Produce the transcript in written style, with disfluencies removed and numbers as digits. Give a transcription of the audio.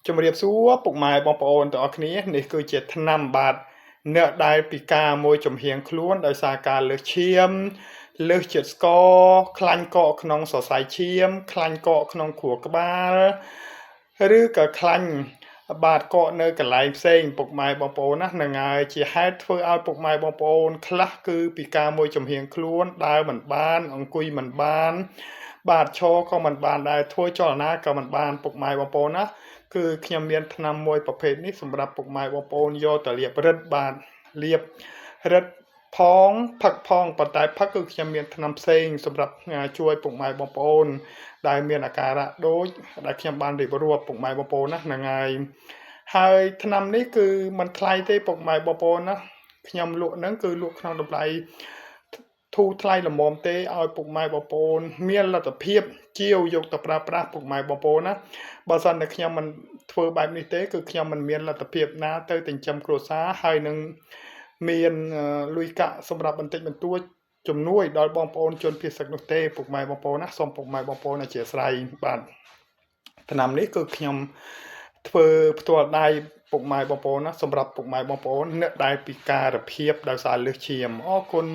ជំរាបសួរពុកម៉ែបងប្អូនទាំងអស់គ្នានេះគឺជាថ្នាំបាទអ្នកដែលពិការមួយចំហៀងខ្លួនដោយសារការលើសឈាមលើសជាតិស្ករខ្លាញ់កកក្នុងសរសៃឈាមខ្លាញ់កកក្នុងខួរក្បាលឬក៏ខ្លាញ់បាទកកនៅកន្លែងផ្សេងពុកម៉ែបងប្អូនណានឹងហើយជាហេតុធ្វើឲ្យពុកម៉ែបងប្អូនខ្លះគឺពិការមួយចំហៀងខ្លួនដើរមិនបានអង្គុយមិនបានបាទឈរក៏មិនបានដែរធ្វើចលនាក៏មិនបានពុកម៉ែបងប្អូនណាគឺខ្ញុំមានថ្នាំមួយប្រភេទនេះសម្រាប់ពុកម៉ែបងប្អូនយកទៅលាបរឹតបាទលាបរឹតផងផឹកផងប៉ុន្តែផឹកគឺខ្ញុំមានថ្នាំផ្សេងសម្រាប់ជួយពុកម៉ែបងប្អូនដែលមានអាការៈដូចដែលខ្ញុំបានរៀបរាប់ពុកម៉ែបងប្អូនណាហ្នឹងហើយថ្នាំនេះគឺមិនថ្លៃទេពុកម៉ែបងប្អូនណាខ្ញុំលក់ហ្នឹងគឺលក់ក្នុងតម្លៃធូរថ្លៃល្មមទេឲ្យពុកម៉ែបងប្អូនមានលទ្ធភាពជាវយកទៅប្រើប្រាស់ពុកម៉ែបងប្អូនណាបើសិនតែខ្ញុំមិនធ្វើបែបនេះទេគឺខ្ញុំមិនមានលទ្ធភាពណាទៅចិញ្ចឹមគ្រួសារហើយនឹងមានលុយកាក់សម្រាប់បន្តិចបន្តួចជំនួយដល់បងប្អូនជនភៀសសឹកនោះទេពុកម៉ែបងប្អូនណាសូមពុកម៉ែបងប្អូនអធិស្ឋានបាទថ្នាំនេះគឺខ្ញុំធ្វើផ្ទាល់ដៃពុកម៉ែបងប្អូនណាសម្រាប់ពុកម៉ែបងប្អូនអ្នកដែលពិការភាពដោយសារលើសឈាមអរគុណ